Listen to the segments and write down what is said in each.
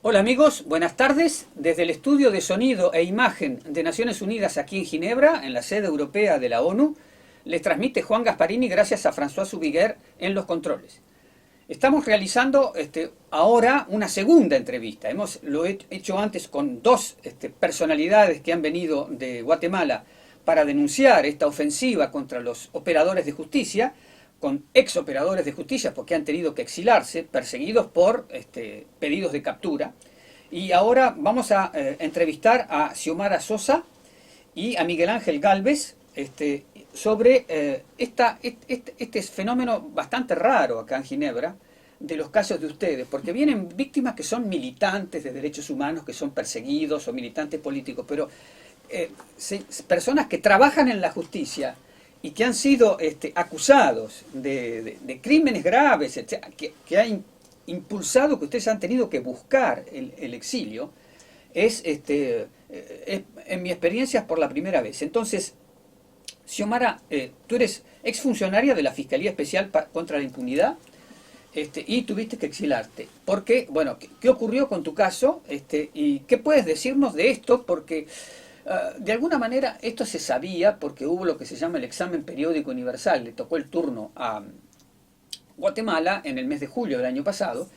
Hola amigos, buenas tardes. Desde el estudio de sonido e imagen de Naciones Unidas aquí en Ginebra, en la sede europea de la ONU, les transmite Juan Gasparini gracias a François Zubiguer en los controles. Estamos realizando ahora una segunda entrevista. Lo he hecho antes con dos personalidades que han venido de Guatemala para denunciar esta ofensiva contra los operadores de justicia, con ex operadores de justicia porque han tenido que exilarse, perseguidos por pedidos de captura. Y ahora vamos a entrevistar a Xiomara Sosa y a Miguel Ángel Gálvez sobre este fenómeno bastante raro acá en Ginebra, de los casos de ustedes, porque vienen víctimas que son militantes de derechos humanos, que son perseguidos, o militantes políticos, pero personas que trabajan en la justicia y que han sido acusados de crímenes graves, que han impulsado que ustedes han tenido que buscar el exilio, en mi experiencia es por la primera vez. Entonces, Xiomara, tú eres exfuncionaria de la Fiscalía Especial contra la Impunidad, y tuviste que exilarte. Porque, bueno, ¿qué ocurrió con tu caso? ¿Y qué puedes decirnos de esto? Porque de alguna manera esto se sabía porque hubo lo que se llama el examen periódico universal. Le tocó el turno a Guatemala en el mes de julio del año pasado,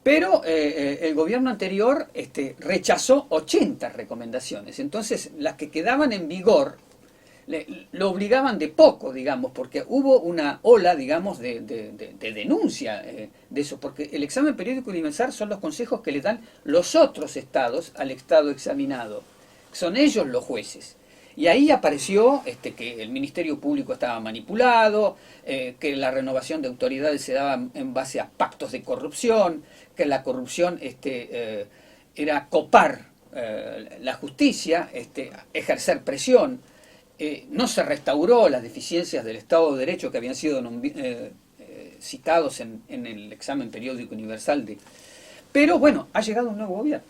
pero el gobierno anterior rechazó 80 recomendaciones. Entonces, las que quedaban en vigor lo obligaban de poco, digamos, porque hubo una ola, digamos, de denuncia de eso, porque el examen periódico universal son los consejos que le dan los otros estados al estado examinado. Son ellos los jueces. Y ahí apareció que el Ministerio Público estaba manipulado, que la renovación de autoridades se daba en base a pactos de corrupción, que la corrupción era copar la justicia, ejercer presión. No se restauró las deficiencias del Estado de Derecho que habían sido citados en el examen periódico universal. Pero bueno, ha llegado un nuevo gobierno.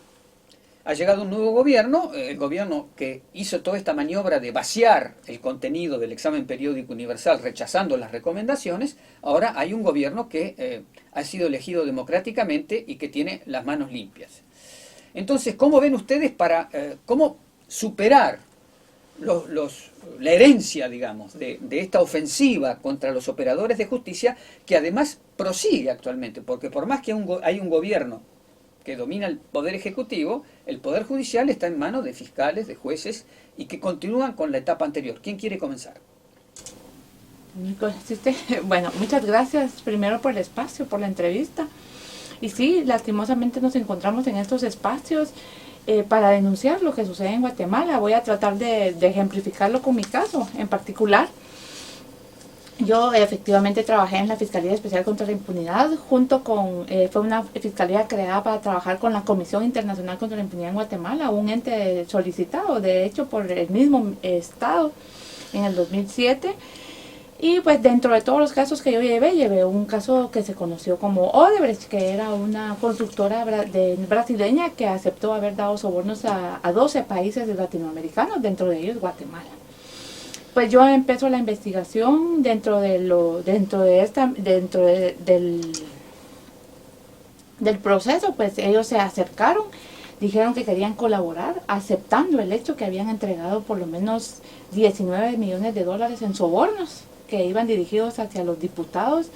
Ha llegado un nuevo gobierno, el gobierno que hizo toda esta maniobra de vaciar el contenido del examen periódico universal rechazando las recomendaciones. Ahora hay un gobierno que ha sido elegido democráticamente y que tiene las manos limpias. Entonces, ¿cómo ven ustedes cómo superar la herencia, digamos, de esta ofensiva contra los operadores de justicia, que además prosigue actualmente? Porque por más que hay un gobierno que domina el Poder Ejecutivo, el Poder Judicial está en manos de fiscales, de jueces, y que continúan con la etapa anterior. ¿Quién quiere comenzar? Bueno, muchas gracias primero por el espacio, por la entrevista. Y sí, lastimosamente nos encontramos en estos espacios para denunciar lo que sucede en Guatemala. Voy a tratar de ejemplificarlo con mi caso en particular. Yo efectivamente trabajé en la Fiscalía Especial contra la Impunidad, fue una fiscalía creada para trabajar con la Comisión Internacional contra la Impunidad en Guatemala, un ente solicitado de hecho por el mismo Estado en el 2007. Y pues dentro de todos los casos que yo llevé un caso que se conoció como Odebrecht, que era una constructora brasileña que aceptó haber dado sobornos a 12 países latinoamericanos, dentro de ellos Guatemala. Pues yo empiezo la investigación dentro del proceso. Pues ellos se acercaron, dijeron que querían colaborar, aceptando el hecho que habían entregado por lo menos 19 millones de dólares en sobornos que iban dirigidos hacia los diputados,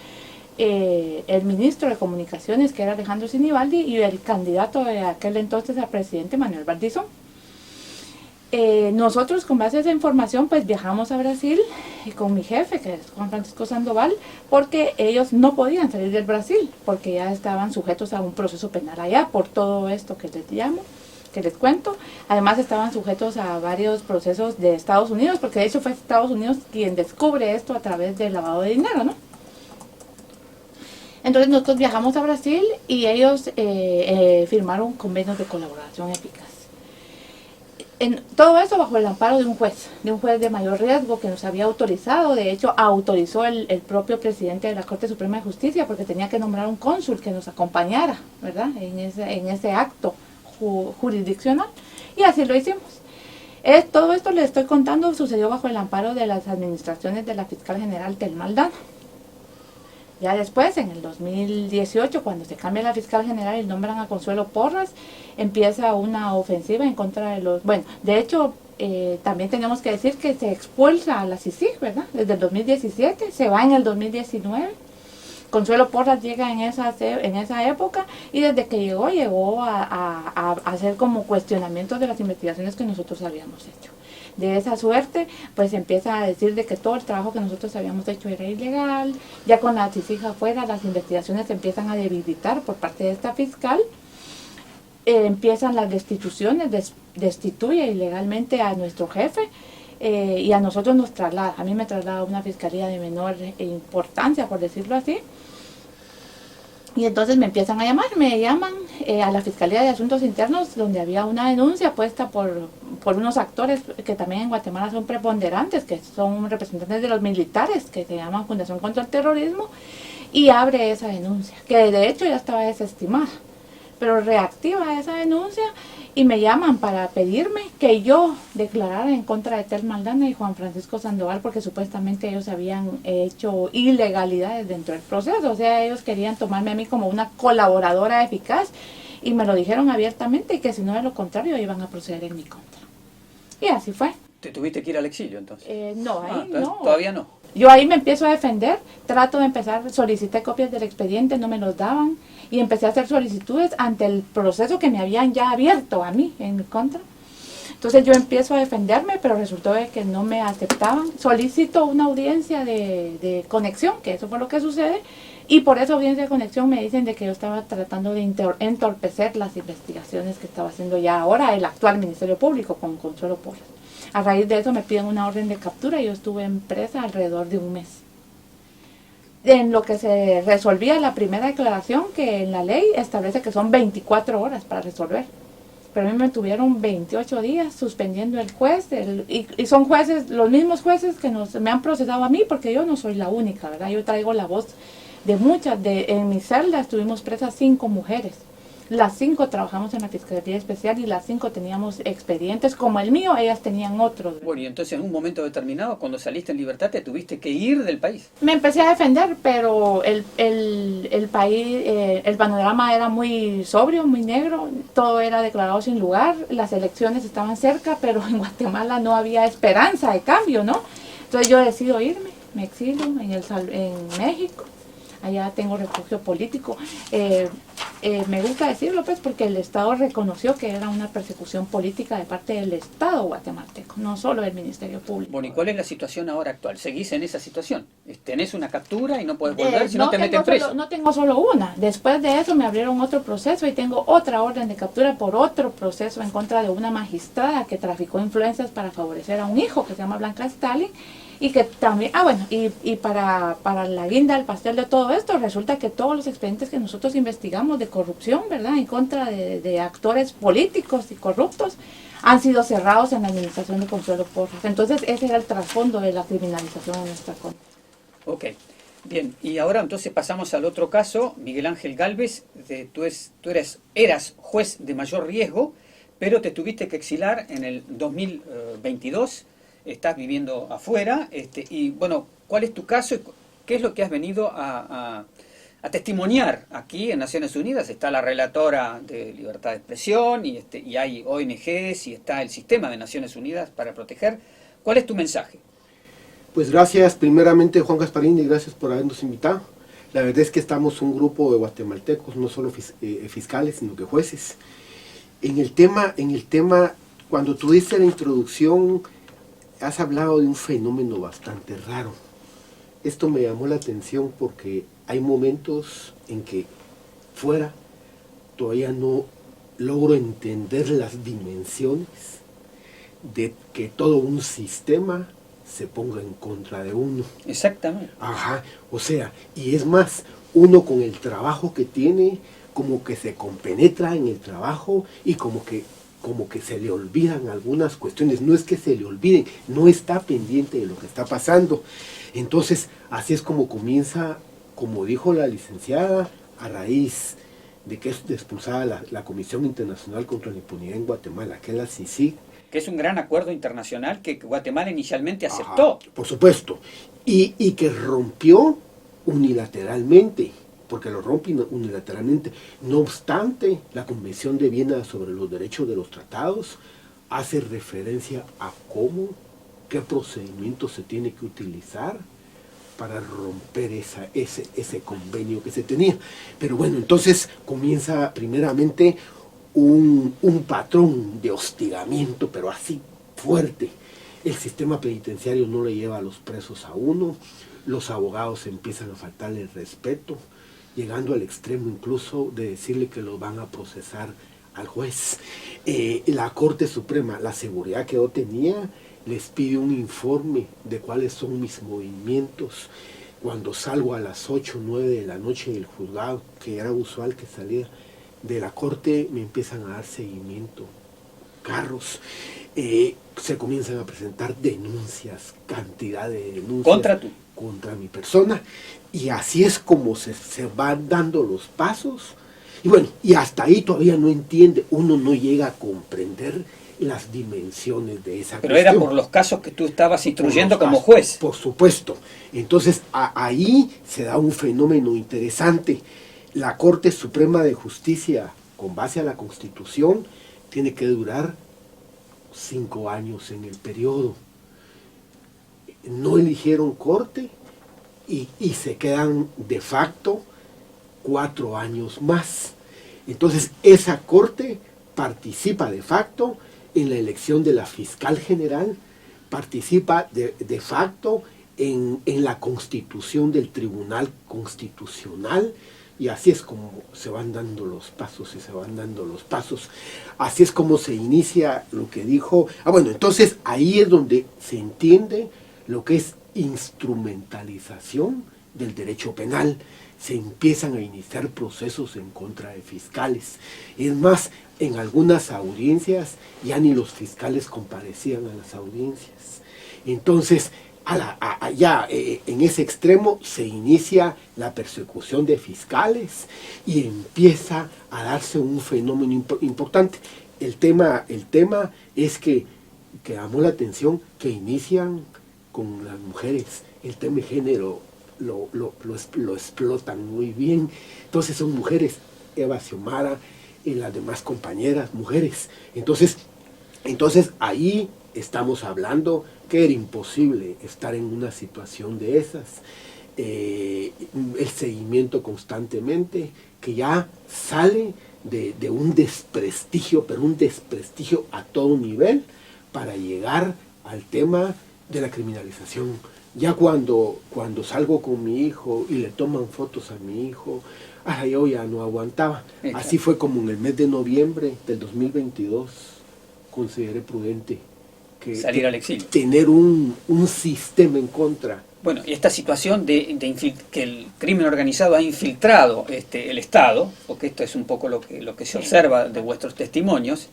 el ministro de Comunicaciones, que era Alejandro Sinibaldi, y el candidato de aquel entonces a presidente, Manuel Valdizón. Nosotros, con base a esa información, pues viajamos a Brasil con mi jefe, que es Juan Francisco Sandoval, porque ellos no podían salir del Brasil, porque ya estaban sujetos a un proceso penal allá por todo esto que les cuento. Además estaban sujetos a varios procesos de Estados Unidos, porque de hecho fue Estados Unidos quien descubre esto a través del lavado de dinero, ¿no? Entonces nosotros viajamos a Brasil y ellos firmaron convenios de colaboración eficaz. Todo eso bajo el amparo de un juez de mayor riesgo que nos había autorizado. De hecho, autorizó el propio presidente de la Corte Suprema de Justicia, porque tenía que nombrar un cónsul que nos acompañara, ¿verdad?, en ese acto jurisdiccional, y así lo hicimos. Todo esto les estoy contando sucedió bajo el amparo de las administraciones de la fiscal general Telma Aldana. Ya después, en el 2018, cuando se cambia la fiscal general y nombran a Consuelo Porras, empieza una ofensiva en contra de los... Bueno, de hecho, también tenemos que decir que se expulsa a la CICIG, ¿verdad? Desde el 2017, se va en el 2019. Consuelo Porras llega en esa época y desde que llegó a hacer como cuestionamientos de las investigaciones que nosotros habíamos hecho. De esa suerte, pues empieza a decir de que todo el trabajo que nosotros habíamos hecho era ilegal. Ya con la CICIG afuera, las investigaciones se empiezan a debilitar por parte de esta fiscal. Empiezan las destituciones, destituye ilegalmente a nuestro jefe y a nosotros nos traslada. A mí me traslada a una fiscalía de menor importancia, por decirlo así. Y entonces me empiezan a llamar, me llaman a la Fiscalía de Asuntos Internos, donde había una denuncia puesta por unos actores que también en Guatemala son preponderantes, que son representantes de los militares, que se llaman Fundación contra el Terrorismo, y abre esa denuncia, que de hecho ya estaba desestimada, pero reactiva esa denuncia y me llaman para pedirme que yo declarara en contra de Tel Maldana y Juan Francisco Sandoval, porque supuestamente ellos habían hecho ilegalidades dentro del proceso. O sea, ellos querían tomarme a mí como una colaboradora eficaz y me lo dijeron abiertamente, y que si no de lo contrario iban a proceder en mi contra. Y así fue. ¿Te tuviste que ir al exilio entonces? No, ahí no. Todavía no. Yo ahí me empiezo a defender, trato de empezar, solicité copias del expediente, no me los daban, y empecé a hacer solicitudes ante el proceso que me habían ya abierto a mí en mi contra. Entonces yo empiezo a defenderme, pero resultó de que no me aceptaban. Solicito una audiencia de conexión, que eso fue lo que sucede, y por esa audiencia de conexión me dicen de que yo estaba tratando de entorpecer las investigaciones que estaba haciendo ya ahora el actual Ministerio Público con Consuelo Porras. A raíz de eso me piden una orden de captura y yo estuve en presa alrededor de un mes. En lo que se resolvía la primera declaración, que en la ley establece que son 24 horas para resolver. Pero a mí me tuvieron 28 días suspendiendo el juez, y son jueces, los mismos jueces que me han procesado a mí, porque yo no soy la única, ¿verdad? Yo traigo la voz de muchas, en mi celda estuvimos presas 5 mujeres. Las 5 trabajamos en la Fiscalía Especial y las 5 teníamos expedientes como el mío, ellas tenían otros. Bueno, y entonces en un momento determinado, cuando saliste en libertad, te tuviste que ir del país. Me empecé a defender, pero el país, el panorama era muy sobrio, muy negro, todo era declarado sin lugar, las elecciones estaban cerca, pero en Guatemala no había esperanza de cambio, ¿no? Entonces yo decido irme, me exilio en México. Allá tengo refugio político. Me gusta decirlo, pues, porque el Estado reconoció que era una persecución política de parte del Estado guatemalteco, no solo del Ministerio Público. Bueno, ¿y cuál es la situación ahora actual? ¿Seguís en esa situación? ¿Tenés una captura y no puedes volver si no te meten preso? No tengo solo una. Después de eso me abrieron otro proceso y tengo otra orden de captura por otro proceso en contra de una magistrada que traficó influencias para favorecer a un hijo que se llama Blanca Stalin. Y que también, y para la guinda del pastel de todo esto, resulta que todos los expedientes que nosotros investigamos de corrupción, ¿verdad?, en contra de actores políticos y corruptos, han sido cerrados en la administración de Consuelo Porras. Entonces ese era el trasfondo de la criminalización en nuestra contra. Ok, bien, y ahora entonces pasamos al otro caso. Miguel Ángel Gálvez, tú eras juez de mayor riesgo, pero te tuviste que exilar en el 2022. Estás viviendo afuera, y bueno, ¿cuál es tu caso? ¿Qué es lo que has venido a testimoniar aquí en Naciones Unidas? Está la relatora de libertad de expresión, y hay ONGs, y está el sistema de Naciones Unidas para proteger. ¿Cuál es tu mensaje? Pues gracias primeramente, Juan Gasparín, y gracias por habernos invitado. La verdad es que estamos un grupo de guatemaltecos, no solo fiscales, sino que jueces. En el tema, cuando tú dices la introducción, has hablado de un fenómeno bastante raro. Esto me llamó la atención porque hay momentos en que fuera todavía no logro entender las dimensiones de que todo un sistema se ponga en contra de uno. Exactamente. Ajá, o sea, y es más, uno con el trabajo que tiene, como que se compenetra en el trabajo y como que se le olvidan algunas cuestiones. No es que se le olviden, no está pendiente de lo que está pasando. Entonces, así es como comienza, como dijo la licenciada, a raíz de que es expulsada la Comisión Internacional contra la Impunidad en Guatemala, que es la CICIG. Que es un gran acuerdo internacional que Guatemala inicialmente aceptó. Ajá, por supuesto. Y que rompió unilateralmente, porque lo rompe unilateralmente. No obstante, la Convención de Viena sobre los Derechos de los Tratados hace referencia a qué procedimiento se tiene que utilizar para romper ese convenio que se tenía. Pero bueno, entonces comienza primeramente un patrón de hostigamiento, pero así fuerte. El sistema penitenciario no le lleva a los presos a uno, los abogados empiezan a faltarle el respeto, llegando al extremo incluso de decirle que lo van a procesar al juez. La Corte Suprema, la seguridad que yo tenía, les pide un informe de cuáles son mis movimientos. Cuando salgo a las 8 o 9 de la noche del juzgado, que era usual que saliera de la corte, me empiezan a dar seguimiento, carros, se comienzan a presentar denuncias, cantidad de denuncias contra mi persona, y así es como se van dando los pasos. Y bueno, y hasta ahí todavía no entiende, uno no llega a comprender las dimensiones de esa Pero cuestión. era por los casos que tú estabas instruyendo como juez. Por supuesto. Entonces ahí se da un fenómeno interesante. La Corte Suprema de Justicia, con base a la Constitución, tiene que durar 5 años en el periodo. No eligieron corte y se quedan de facto 4 años más. Entonces esa corte participa de facto en la elección de la fiscal general, participa de facto en la constitución del Tribunal Constitucional, y así es como se van dando los pasos y se van dando los pasos. Así es como se inicia lo que dijo. Bueno, entonces ahí es donde se entiende lo que es instrumentalización del derecho penal. Se empiezan a iniciar procesos en contra de fiscales. Es más, en algunas audiencias ya ni los fiscales comparecían a las audiencias. Entonces, allá en ese extremo se inicia la persecución de fiscales y empieza a darse un fenómeno importante. El tema es que llamó la atención que inician con las mujeres. El tema de género lo explotan muy bien. Entonces son mujeres, Eva Xiomara y las demás compañeras, mujeres. Entonces ahí estamos hablando que era imposible estar en una situación de esas. El seguimiento constantemente, que ya sale de un desprestigio, pero un desprestigio a todo nivel, para llegar al tema de la criminalización. Ya cuando salgo con mi hijo y le toman fotos a mi hijo, yo ya no aguantaba. Exacto. Así fue como en el mes de noviembre del 2022 consideré prudente salir al exilio. Tener un sistema en contra. Bueno, y esta situación que el crimen organizado ha infiltrado el Estado, porque esto es un poco lo que se observa de vuestros testimonios,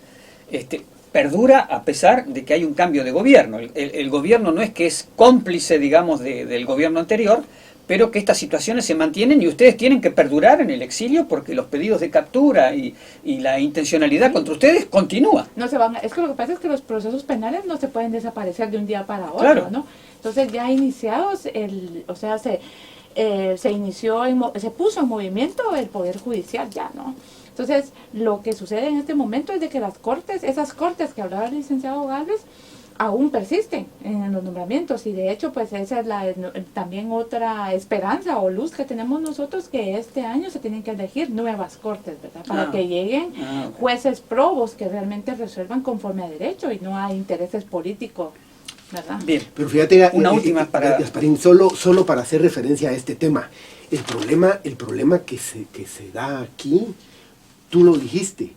perdura a pesar de que hay un cambio de gobierno. El gobierno no es que es cómplice, digamos, del gobierno anterior, pero que estas situaciones se mantienen y ustedes tienen que perdurar en el exilio porque los pedidos de captura y la intencionalidad contra ustedes continúa. No se van, es que lo que pasa es que los procesos penales no se pueden desaparecer de un día para otro, Claro. ¿no? Entonces ya iniciados, se puso en movimiento el Poder Judicial ya, ¿no? Entonces, lo que sucede en este momento es de que esas cortes que hablaba el licenciado Gálvez, aún persisten en los nombramientos, y de hecho pues esa es también otra esperanza o luz que tenemos nosotros, que este año se tienen que elegir nuevas cortes, ¿verdad? Para que lleguen jueces probos que realmente resuelvan conforme a derecho y no a intereses políticos, ¿verdad? Bien. Pero fíjate, una última para Gasparín, solo para hacer referencia a este tema. El problema que se da aquí, tú lo dijiste,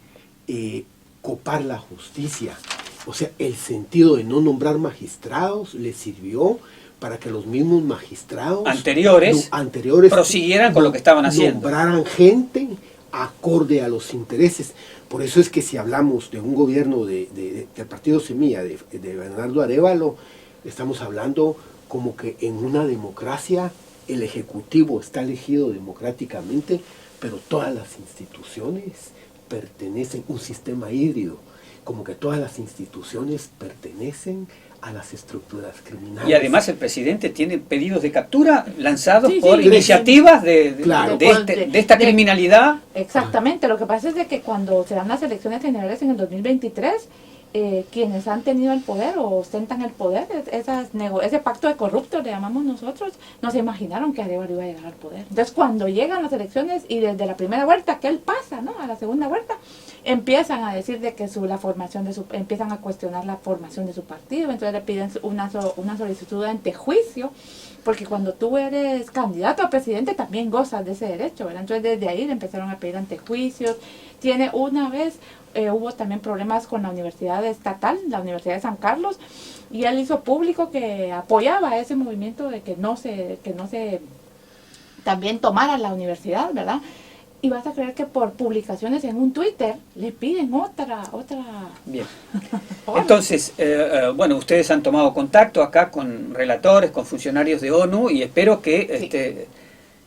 copar la justicia. O sea, el sentido de no nombrar magistrados le sirvió para que los mismos magistrados anteriores prosiguieran con lo que estaban haciendo. Nombraran gente acorde a los intereses. Por eso es que si hablamos de un gobierno del Partido Semilla, de Bernardo Arévalo, estamos hablando como que en una democracia el Ejecutivo está elegido democráticamente, pero todas las instituciones pertenecen a un sistema híbrido, como que todas las instituciones pertenecen a las estructuras criminales. Y además el presidente tiene pedidos de captura lanzados Sí, por sí, iniciativas Claro. de esta criminalidad. Exactamente, lo que pasa es de que cuando se dan las elecciones generales en el 2023, quienes han tenido el poder o ostentan el poder, ese pacto de corruptos le llamamos nosotros, no se imaginaron que Arevalo iba a llegar al poder. Entonces cuando llegan las elecciones y desde la primera vuelta que él pasa, ¿no?, a la segunda vuelta, empiezan a decir de que empiezan a cuestionar la formación de su partido, entonces le piden una solicitud ante juicio, porque cuando tú eres candidato a presidente también gozas de ese derecho, ¿verdad? Entonces desde ahí le empezaron a pedir antejuicios. Hubo también problemas con la universidad estatal, la Universidad de San Carlos, y él hizo público que apoyaba ese movimiento de que no se también tomara la universidad, ¿verdad? Y vas a creer que por publicaciones en un Twitter le piden otra. Bien. Entonces, bueno, ustedes han tomado contacto acá con relatores, con funcionarios de ONU, y espero que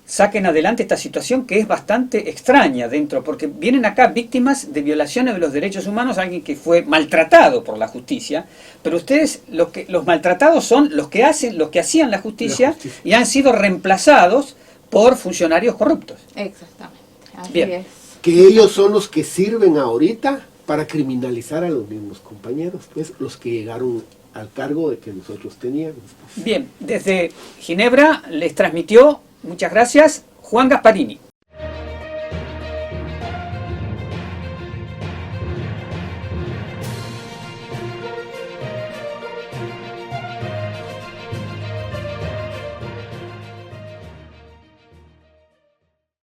saquen adelante esta situación que es bastante extraña dentro, porque vienen acá víctimas de violaciones de los derechos humanos, alguien que fue maltratado por la justicia, pero ustedes, los maltratados son los que hacían la justicia y han sido reemplazados por funcionarios corruptos. Exactamente, así Bien. es. Que ellos son los que sirven ahorita para criminalizar a los mismos compañeros, pues los que llegaron al cargo de que nosotros teníamos. Bien, desde Ginebra les transmitió, muchas gracias, Juan Gasparini.